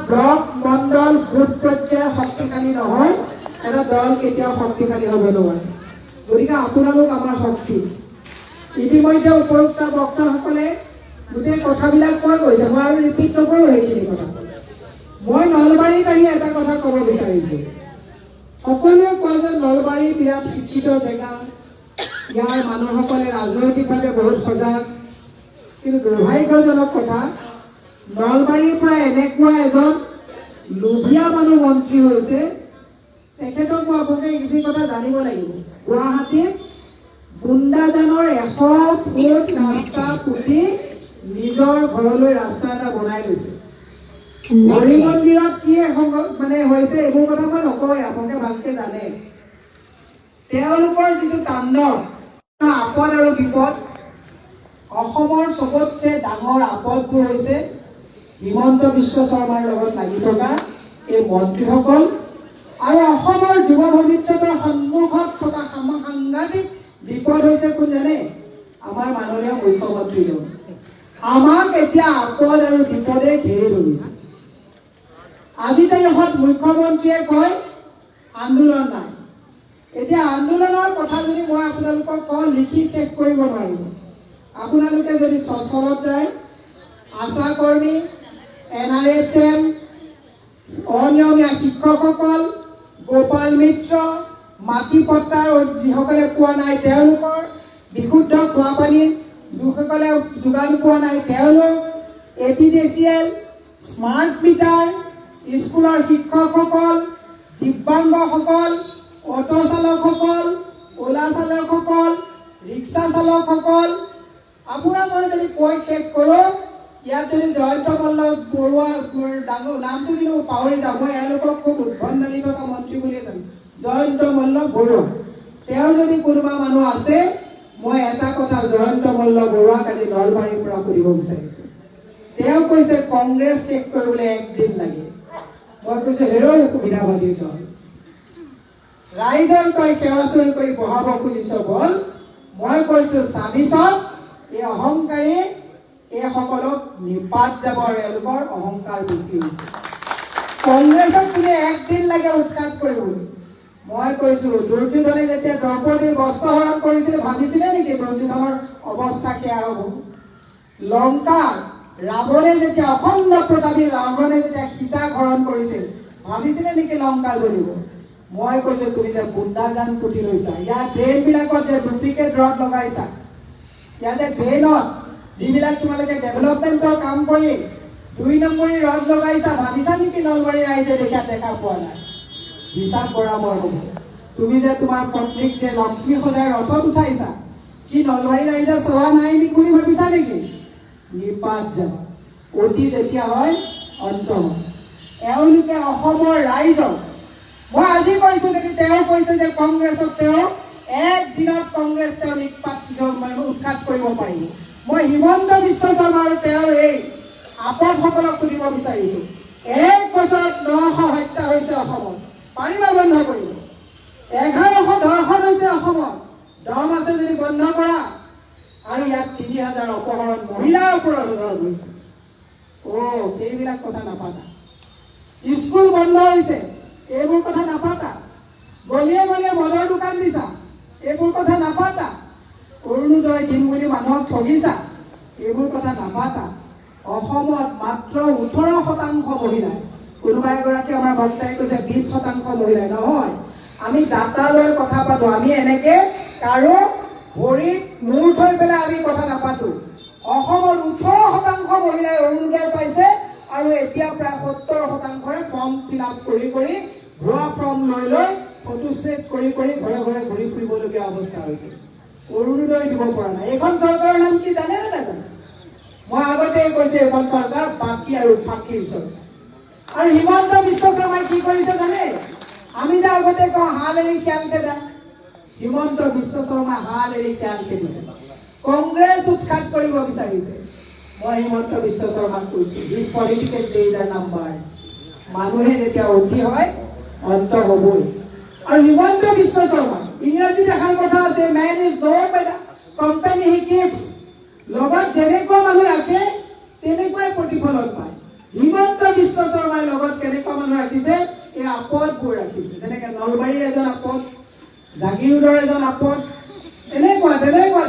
Block মণ্ডল booth পৰ্যায় শক্তিশালী নহয় এটা দল কেতিয়াও শক্তিশালী হ'ব নোৱাৰে গতিকে আপোনালোক আমাৰ শক্তি ইতিমধ্যে উপৰোক্ত বক্তাসকলে গোটেই কথাবিলাক কৈ গৈছে মই আৰু ৰিপিট নকৰোঁ সেইখিনি কথা মই নলবাৰীত আহি এটা কথা ক'ব বিচাৰিছোঁ সকলোৱে কয় যে নলবাৰী বিৰাট শিক্ষিত জেগা ইয়াৰ মানুহসকলে ৰাজনৈতিকভাৱে বহুত সজাগ কিন্তু দুৰ্ভাগ্যজনক কথা নলবাৰীৰ পৰা এনেকুৱা এজন লোভীয়া মানুহ মন্ত্ৰী হৈছে তেখেতক মই আপোনালোকে এইখিনি কথা জানিব লাগিব গুৱাহাটীত গুণ্ডাজানৰ 100 ফুট ৰাস্তা পুতি নিজৰ ঘৰলৈ ৰাস্তা এটা বনাই লৈছে হৰি মন্দিৰত কি মানে হৈছে এইবোৰ কথা মই নকওঁ আপোনালোকে ভালকে জানে তেওঁলোকৰ যিটো তাণ্ডৱ আপদ আৰু বিপদ অসমৰ চবতছে ডাঙৰ আপদবোৰ হৈছে হিমন্ত বিশ্ব শৰ্মাৰ লগত লাগি থকা এই মন্ত্ৰীসকল আৰু অসমৰ যুৱ ভৱিষ্যতৰ সন্মুখত থকা সাংঘাতিক বিপদ হৈছে কোন জানে আমাৰ মাননীয় মুখ্যমন্ত্ৰীজন আমাক এতিয়া আপদ আৰু বিপদে ঘেৰি ধৰিছে আজি তাৰিখত মুখ্যমন্ত্ৰীয়ে কয় আন্দোলন নাই এতিয়া আন্দোলনৰ কথা যদি মই আপোনালোকক কওঁ লিখি শেষ কৰিব নোৱাৰিব আপোনালোকে যদি চচলত যায় আশা কৰ্মী NRHM অনিয়মীয়া শিক্ষকসকল গোপাল মিত্ৰ মাটি পট্টাৰ যিসকলে পোৱা নাই তেওঁলোকৰ বিশুদ্ধ খোৱা পানীৰ যিসকলে যোগান পোৱা নাই তেওঁলোক APDCL স্মাৰ্ট মিটাৰ স্কুলৰ শিক্ষকসকল দিব্যাংগসকল অটো চালকসকল ওলা চালকসকল ৰিক্সা চালকসকল আপোনাৰ মই যদি কৈ শেষ কৰোঁ ইয়াত যদি জয়ন্ত মল্ল বৰুৱা ডাঙৰ নামটো কিন্তু পাহৰি যাওঁ মই এওঁলোকক খুব উদ্ভণ্ডালি থকা মন্ত্ৰী বুলিয়ে জানো জয়ন্ত মল্ল বৰুৱা তেওঁৰ যদি কোনোবা মানুহ আছে মই এটা কথা জয়ন্ত মল্ল বৰুৱাক আজি নলবাৰীৰ পৰা সুধিব বিচাৰিছোঁ তেওঁ কৈছে কংগ্ৰেছ শেষ কৰিবলৈ একদিন লাগে মই কৈছোঁ হেৰৌ সুবিধাবাদী দল ৰাইজৰ তই সেৱাচৰণ কৰি বহাব খুজিছ বল মই কৈছোঁ চাবিছত এই অহংকাৰী এইসকলক নিপাত যাব আৰু এওঁলোকৰ অহংকাৰ বেছি হৈছে কংগ্ৰেছক কোনে একদিন লাগে উৎখাত কৰিবলৈ মই কৈছোঁ দুৰ্যোধনে যেতিয়া দ্ৰৌপদীৰ বস্ত্ৰহৰণ কৰিছিল ভাবিছিলে নেকি দুৰ্যোধনৰ অৱস্থা সেয়া হ'ব লংকা ৰাৱণে যেতিয়া অখণ্ড প্ৰতাপী ৰাৱণে যেতিয়া সীতাক হৰণ কৰিছিল ভাবিছিলে নেকি লংকা জ্বলিব মই কৈছোঁ তুমি যে গুণ্ডাজান পুতি লৈছা ইয়াৰ ড্ৰেইনবিলাকত যে ডুপ্লিকেট ৰড লগাইছা ইয়াতে ড্ৰেইনত যিবিলাক তোমালোকে ডেভেলপমেণ্টৰ কাম কৰি 2 নম্বৰী ৰড লগাইছা ভাবিছা নেকি নলবাৰী ৰাইজে দেখা পোৱা নাই হিচাপ বৰাবৰ হ'ব তুমি যে তোমাৰ পত্নীক যে লক্ষ্মী সজাই ৰথত উঠাইছা কি নলবাৰী ৰাইজে চলা নাই নেকি বুলি ভাবিছা নেকি নিপাত যাব অতি যেতিয়া হয় অন্ত হয় এওঁলোকে অসমৰ ৰাইজক মই আজি কৈছোঁ নেকি তেওঁ কৈছে যে কংগ্ৰেছক তেওঁ একদিনত কংগ্ৰেছ তেওঁ নিপাত উৎখাত কৰিব পাৰিব মই হিমন্ত বিশ্ব শৰ্মা আৰু তেওঁৰ এই আপদসকলক সুধিব বিচাৰিছোঁ 1 বছৰত 900 হত্যা হৈছে অসমত পাৰিবা বন্ধ কৰিব 1100 ধৰ্ষণ হৈছে অসমত দম আছে যদি বন্ধ কৰা আৰু ইয়াত 3000 অপহৰণ মহিলাৰ ওপৰত ধৰ্ষণ হৈছে সেইবিলাক কথা নাপাতা স্কুল বন্ধ হৈছে এইবোৰ কথা নাপাতা গলিয়ে গলিয়ে মদৰ দোকান দিছা এইবোৰ কথা নাপাতা অৰুণোদয় দিম বুলি মানুহক ঠগিছা এইবোৰ কথা নাপাতা অসমত মাত্ৰ 18% মহিলাই কোনোবা এগৰাকী আমাৰ বক্তাই কৈছে 20% মহিলাই নহয় আমি ডাটা লৈ কথা পাতোঁ আমি এনেকে কাৰো ভৰিত মূৰ থৈ পেলাই আমি কথা নাপাতোঁ অসমৰ 18% মহিলাই অৰুণোদয় পাইছে আৰু এতিয়া প্ৰায় 70%ৰে ফৰ্ম ফিল আপ কৰি ভুৱা ফৰ্ম লৈ ফটোষ্টেট কৰি ঘৰে ঘৰে ঘূৰি ফুৰিবলগীয়া অৱস্থা হৈছে অৰুণোদয় দিব পৰা নাই এইখন চৰকাৰৰ নাম কি জানে নে নাজানে মই আগতেই কৈছোঁ এইখন চৰকাৰ বাকী আৰু ফাঁকিৰ চৰকাৰ আৰু হিমন্ত বিশ্ব শৰ্মাই কি কৰিছে জানে আমি যে আগতে কওঁ হাল এৰি খেল খেদা হিমন্ত বিশ্ব শৰ্মা হাল এৰি খেল খেদিছে কংগ্ৰেছ উৎখাত কৰিব বিচাৰিছে মই হিমন্ত বিশ্ব শৰ্মাক কৈছোঁ দিছ পলিটিকেল ডেজ আৰ নাম্বাৰ মানুহে যেতিয়া অতি হয় অন্ত হ'বই আৰু হিমন্ত বিশ্ব শৰ্মা ইংৰাজীত এখন কথা আছে man is known by the company he keeps লগত যেনেকুৱা মানুহ ৰাখে তেনেকুৱাই প্ৰতিফলন পায় হিমন্ত বিশ্ব শৰ্মাই লগত জাগিৰোডৰ এজন আপদ, এনেকুৱা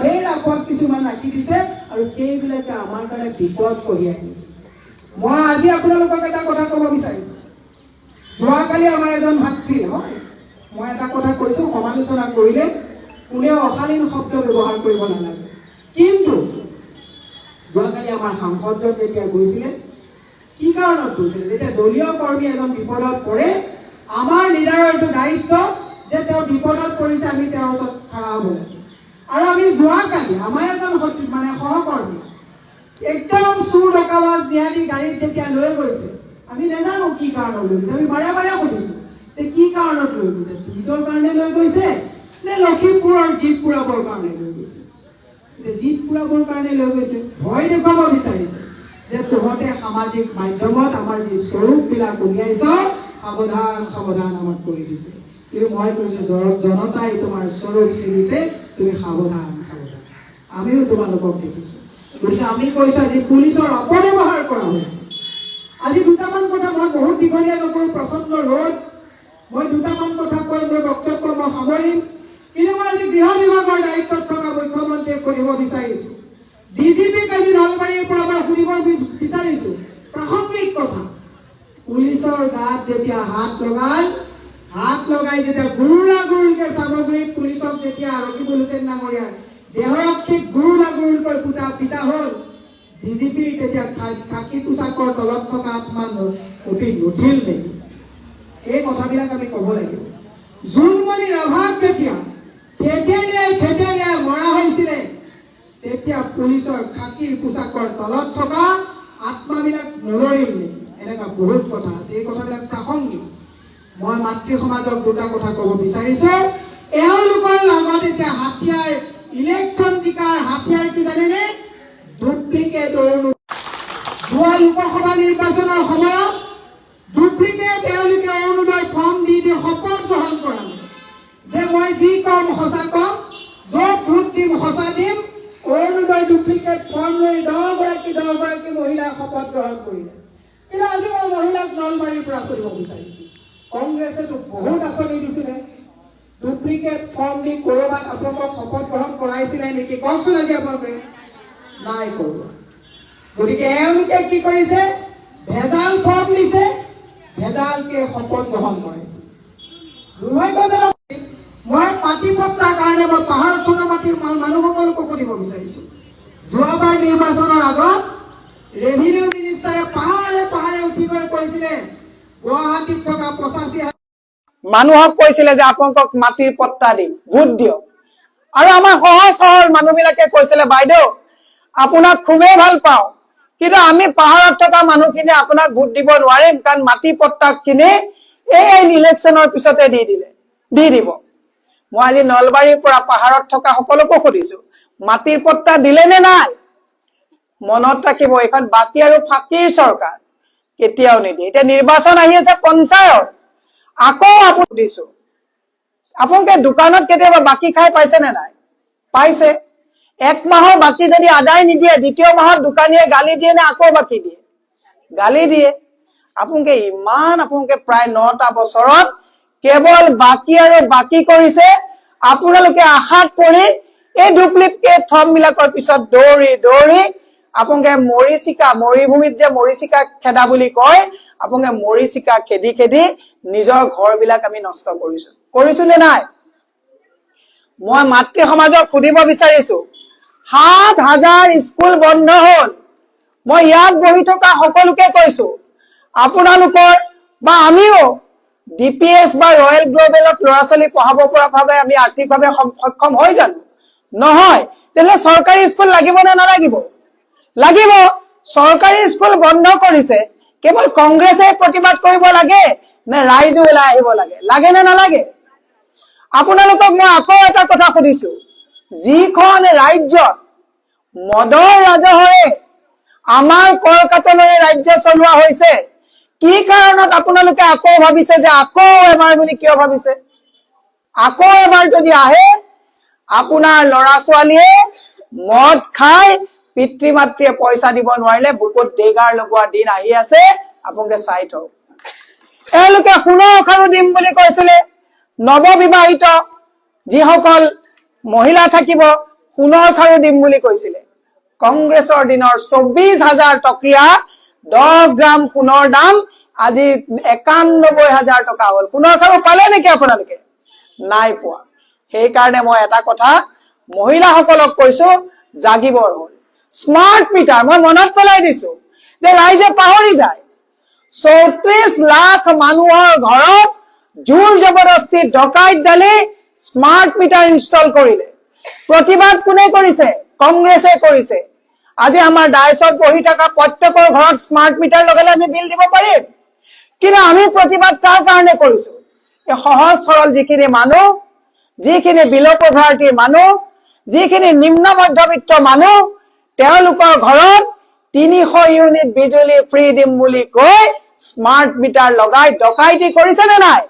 ঢেৰ আপদ কিছুমান ৰাখি দিছে আৰু সেইবিলাকে আমাৰ কাৰণে বিপদ কঢ়িয়াই আনিছে। মই আজি আপোনালোকক এটা কথা ক'ব বিচাৰিছোঁ। যোৱাকালি আমাৰ এজন ভাতৃ, হয়, মই এটা কথা কৈছোঁ, সমালোচনা কৰিলে কোনেও অশালীন শব্দ ব্যৱহাৰ কৰিব নালাগে, কিন্তু যোৱাকালি আমাৰ সাংসদজন যেতিয়া গৈছিলে, কি কাৰণত গৈছিলে? যেতিয়া দলীয় কৰ্মী এজন বিপদত পৰে, আমাৰ লিডাৰৰ এইটো দায়িত্ব যে তেওঁ বিপদত পৰিছে, আমি তেওঁৰ ওচৰত খাৰা হ'ব লাগে। আৰু আমি যোৱাকালি আমাৰ এজন সহকৰ্মী একদম চুৰ ডকাবাজ ন্যায়াধী গাড়ীত যেতিয়া লৈ গৈছে, আমি নাজানো কি কাৰণত লৈ গৈছে। আমি বাৰে বাৰে সুধিছোঁ যে কি কাৰণত লৈ গৈছে, টুইটৰ কাৰণে লৈ গৈছে নে লখিমপুৰৰ জিত পুৰাবৰ কাৰণে লৈ গৈছে? জিত পুৰাবৰ কাৰণে লৈ গৈছে, ভয় দেখুৱাব বিচাৰিছে যে তহঁতে সামাজিক মাধ্যমত আমাৰ যি স্বৰূপবিলাক উলিয়াইছ, সাৱধান সাৱধান আমাক কৰি দিছে। কিন্তু মই কৈছোঁ, জনতাই তোমাৰ স্বৰূপ চিনিছে, তুমি সাৱধান সাৱধান। আমিও তোমালোকক দেখিছোঁ। গতিকে আমি কৈছোঁ আজি পুলিচৰ অপব্যৱহাৰ কৰা হৈছে। আজি দুটামান কথা, মই বহুত দীঘলীয়া নকৰোঁ, প্ৰচণ্ড ৰ'দ, মই দুটামান কথা কৈ মোৰ বক্তব্য মই সামৰিম। কিন্তু মই আজি গৃহ বিভাগৰ দায়িত্বত থকা মুখ্যমন্ত্ৰীক সুধিব বিচাৰিছোঁ, ডিজিপিক আজি নলবাৰীৰ পৰা মই সুধিব বিচাৰিছোঁ প্ৰাসংগিক কথা। পুলিচৰ গাত যেতিয়া হাত লগাই যেতিয়া গুৰুলাগুৰুলকৈ সামগ্ৰিক পুলিচক যেতিয়া ৰকিবুল হুছেইন ডাঙৰীয়াৰ দেহৰক্ষীক গুৰুলাগুৰুলকৈ পিতা হ'ল, ডিজিপিৰ তেতিয়া খাকী পোচাকৰ তলত থকা আত্মান উঠি নুঠিল নেকি? এই কথাবিলাক আমি ক'ব লাগিব। জোনমণি ৰাভাক যেতিয়া থেতেলিয়াই মৰা হৈছিলে, তেতিয়া পুলিচৰ খাকীৰ পোচাকৰ তলত থকা আত্মাবিলাক নলৰিল নেকি? এনেকুৱা বহুত কথা আছে, এই কথাবিলাক প্ৰাসংগিক। মই মাতৃ সমাজক দুটা কথা ক'ব বিচাৰিছোঁ। এওঁলোকৰ লগত এতিয়া হাতিয়াৰ, ইলেকশ্যন জিকাৰ হাতিয়াৰ কি জানেনে? ডুপ্লিকেট অৰুণোদয়। যোৱা লোকসভা নিৰ্বাচনৰ সময়ত ডুপ্লিকেট তেওঁলোকে অৰুণোদয় ফৰ্ম দি শপত গ্ৰহণ কৰালে যে মই যি কম সঁচা কম, য'ত ভোট দিম সঁচা দিম। অৰুণোদয় ডুপ্লিকেট ফৰ্ম লৈ 10গৰাকী মহিলাই শপত গ্ৰহণ কৰিলে। কিন্তু আজি মই মহিলাক নলবাৰীৰ পৰা কৰিব বিচাৰিছোঁ, কংগ্ৰেছেতো বহুত আঁচনি দিছিলে, ডুপ্লিকেট ফৰ্ম দি ক'ৰবাত আপোনালোকক শপত গ্ৰহণ কৰাইছিলে নেকি? কওকচোন আজি আপোনালোকে। নাই কৰোৱা। গতিকে এওঁলোকে কি কৰিছে? ভেজাল ফৰ্ম দিছে, ভেজালকে শপত গ্ৰহণ কৰাইছে। দুৰ্ভাগ্যজনক। মই পাতি পত্তাৰ কাৰণে মই পাহাৰত থকা মাটিৰ মানুহসকলকো সুধিব বিচাৰিছোঁ, যোৱাবাৰ নিৰ্বাচনৰ আগত ৰেভিনিউ মিনিষ্টাৰে পাহাৰে উঠি গৈ কৈছিলে গুৱাহাটীত থকা 85,000 মানুহক কৈছিলে যে আপোনালোকক মাটিৰ পট্টা দিম, ভোট দিয়ক। আৰু আমাৰ সহজ সৰল মানুহবিলাকে কৈছিলে, বাইদেউ আপোনাক খুবেই ভাল পাওঁ, কিন্তু আমি পাহাৰত থকা মানুহখিনি আপোনাক ভোট দিব নোৱাৰিম, কাৰণ মাটি পট্টাখিনি এই ইলেকশ্যনৰ পিছতে দি দিব। মই আজি নলবাৰীৰ পৰা পাহাৰত থকা সকলোকো সুধিছোঁ, মাটিৰ পট্টা দিলে নে নাই? মনত ৰাখিব, এইখন বাকী আৰু ফাঁকিৰ চৰকাৰ, কেতিয়াও নিদিয়ে। এতিয়া নিৰ্বাচন আহি আছে, পঞ্চায়ত, আকৌ আপুনি সুধিছোঁ, আপোনালোকে দোকানত কেতিয়াবা বাকী খাই পাইছে নে নাই? পাইছে। এক মাহৰ বাকী যদি আদায় নিদিয়ে, দ্বিতীয় মাহত দোকানীয়ে গালি দিয়ে নে আকৌ বাকী দিয়ে? গালি দিয়ে। আপোনালোকে প্ৰায় 9টা বছৰত কেৱল বাকী আৰু বাকী কৰিছে। আপোনালোকে আশাত পৰি এই ডুপ্লিকেট ফৰ্ম বিলাকৰ পিছত দৌৰি আপোনালোকে মৰিভূমিত যে মৰিচিকা খেদা বুলি কয়, আপোনালোকে মৰিচিকা খেদি নিজৰ ঘৰবিলাক আমি নষ্ট কৰিছো নে নাই? মই মাতৃ সমাজক সুধিব বিচাৰিছো, 7,000 স্কুল বন্ধ হ'ল। মই ইয়াত বহি থকা সকলোকে কৈছো, আপোনালোকৰ বা আমিও ডিপিএছ বা ৰয়েল গ্লোবেলত ল'ৰা ছোৱালী পঢ়াব পৰা ভাৱে আমি আৰ্থিকভাৱে সক্ষম হৈ জানো? নহয়। তেতিয়াহ'লে চৰকাৰী স্কুল লাগিব নে নালাগিব? লাগিব। চৰকাৰী স্কুল বন্ধ কৰিছে, কেৱল কংগ্ৰেছে প্ৰতিবাদ কৰিব লাগে নে ৰাইজো ওলাই আহিব লাগে নে নালাগে? আপোনালোকক মই আকৌ এটা কথা সুধিছো, যিখন ৰাজ্যত মদৰ ৰাজহৰে আমাৰ কলকাতালৈ ৰাজ্য চলোৱা হৈছে, কি কাৰণত আপোনালোকে আকৌ ভাবিছে যে আকৌ এবাৰ বুলি কিয় ভাবিছে? আকৌ এবাৰ যদি আহে, আপোনাৰ ল'ৰা ছোৱালীয়ে মদ খাই পিতৃ মাতৃয়ে পইচা দিব নোৱাৰিলে বুকুত ডেগাৰ লগোৱা দিন আহি আছে, আপোনালোকে চাই থওক। এওঁলোকে সোণৰ খাৰু দিম বুলি কৈছিলে, নৱবিবাহিত যিসকল মহিলা থাকিব সোণৰ খাৰু দিম বুলি কৈছিলে কংগ্ৰেছৰ দিনৰ 24,000 টকীয়া 10 গ্ৰাম সোণৰ দাম আজি 91,000 টকা হ'ল সোণৰ খাৰু পালে নেকি আপোনালোকে নাই পোৱা সেইকাৰণে মই এটা কথা মহিলাসকলক কৈছো জাগিবৰ হ'ল স্মাৰ্ট মিটাৰ মই মনত পেলাই দিছো যে ৰাইজে পাহৰি যায় 34 লাখ মানুহৰ ঘৰত জোৰ জবৰদস্তি ডকাইত দালি স্মাৰ্ট মিটাৰ ইনষ্টল কৰিলে প্ৰতিবাদ কোনে কৰিছে কংগ্ৰেছে কৰিছে আজি আমাৰ ডাইছত বহি থকা প্ৰত্যেকৰ ঘৰত স্মাৰ্ট মিটাৰ লগালে আমি বিল দিব পাৰিম কিন্তু আমি প্ৰতিবাদ কাৰ কাৰণে কৰিছো এই সহজ সৰল যিখিনি মানুহ যিখিনি বিল' পভাৰ্টিৰ মানুহ যিখিনি নিম্ন মধ্যবিত্ত মানুহ তেওঁলোকৰ ঘৰত 300 ইউনিট বিজুলী ফ্ৰী দিম বুলি কৈ স্মাৰ্ট মিটাৰ লগাই ডকাইতি কৰিছে নে নাই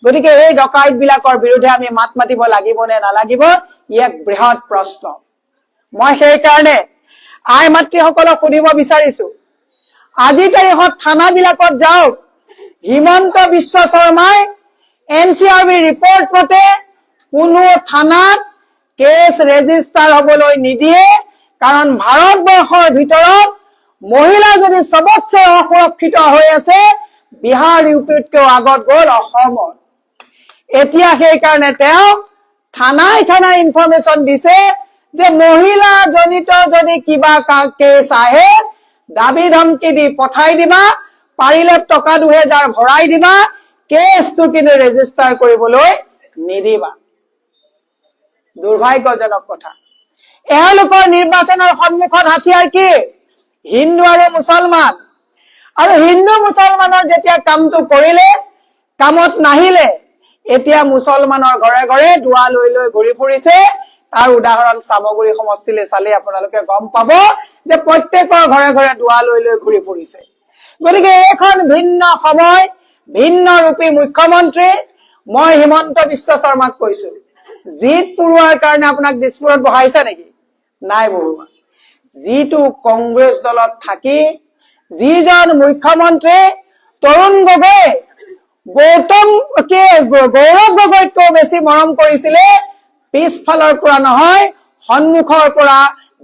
গতিকে এই ডকাইত বিলাকৰ বিৰুদ্ধে আমি মাত মাতিব লাগিব নে নালাগিব ই এক বৃহৎ প্ৰশ্ন মই সেই কাৰণে আই মাতৃসকলক সুধিব বিচাৰিছো আজি তাৰিখত থানা বিলাকত যাওক হিমন্ত বিশ্ব শৰ্মাই এনচিআৰবি ৰিপৰ্ট মতে কোনো থানাত কেছ ৰেজিষ্টাৰ হবলৈ নিদিয়ে কাৰণ ভাৰতবৰ্ষৰ ভিতৰত মহিলা যদি সবতছে অসুৰক্ষিত হৈ আছে বিহাৰ ইউপিতকৈ আগত গ'ল অসমত এতিয়া সেই কাৰণে তেওঁ থানাই ইনফৰমেশ্যন দিছে যে মহিলা জনিত যদি কিবা কেছ আহে দাবী ধমকি দি পঠাই দিবা পাৰিলে টকা 2000 ভৰাই দিবা কেছটো কিন্তু ৰেজিষ্টাৰ কৰিবলৈ নিদিবা দুৰ্ভাগ্যজনক কথা এওঁলোকৰ নিৰ্বাচনৰ সন্মুখত হাতিয়াৰ কি হিন্দু আৰু মুছলমান আৰু হিন্দু মুছলমানৰ যেতিয়া কামটো কৰিলে কামত নাহিলে এতিয়া মুছলমানৰ ঘৰে ঘৰে দুৱা লৈ লৈ ঘূৰি ফুৰিছে তাৰ উদাহৰণ সামগ্ৰী সমষ্টিলে চালে আপোনালোকে গম পাব যে প্ৰত্যেকৰ ঘৰে ঘৰে দুৱা লৈ লৈ ঘূৰি ফুৰিছে গতিকে এখন ভিন্ন সময় ভিন্ন ৰূপী মুখ্যমন্ত্ৰী মই হিমন্ত বিশ্ব শৰ্মাক কৈছো জিত পুৰুৱাৰ কাৰণে আপোনাক দিছপুৰত বহাইছে নেকি নাই বহুৱা যিটো কংগ্ৰেছ দলত থাকি যিজন মুখ্যমন্ত্ৰী তৰুণ গগৈ গৌৰৱ গগৈতকৈ বেছি মৰম কৰিছিলে পিছফালৰ পৰা নহয় সন্মুখৰ পৰা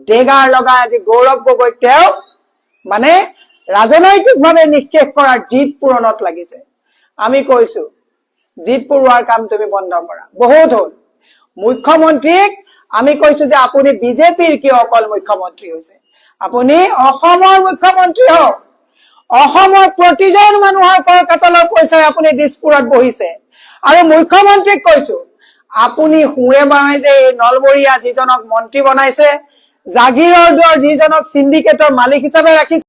ডেগাৰ লগাই আজি গৌৰৱ গগৈক তেওঁ মানে ৰাজনৈতিকভাৱে নিক্ষেপ কৰাৰ জিত পূৰণত লাগিছে আমি কৈছো জিত পুৰুৱাৰ কাম তুমি বন্ধ কৰা বহুত হ'ল মুখ্যমন্ত্ৰীক আমি কৈছো যে আপুনি বিজেপিৰ কি অকল মুখ্যমন্ত্ৰী হৈছে আপুনি অসমৰ মুখ্যমন্ত্ৰী হওক অসমৰ প্ৰতিজন মানুহৰ কৰ কাটলৰ পইচাৰে আপুনি দিছপুৰত বহিছে আৰু মুখ্যমন্ত্ৰীক কৈছো আপুনি হুৱে বাই যে নলবৰীয়া যিজনক মন্ত্ৰী বনাইছে জাগিৰৰ দৰ যিজনক সিন্ডিকেটৰ মালিক হিচাপে ৰাখিছে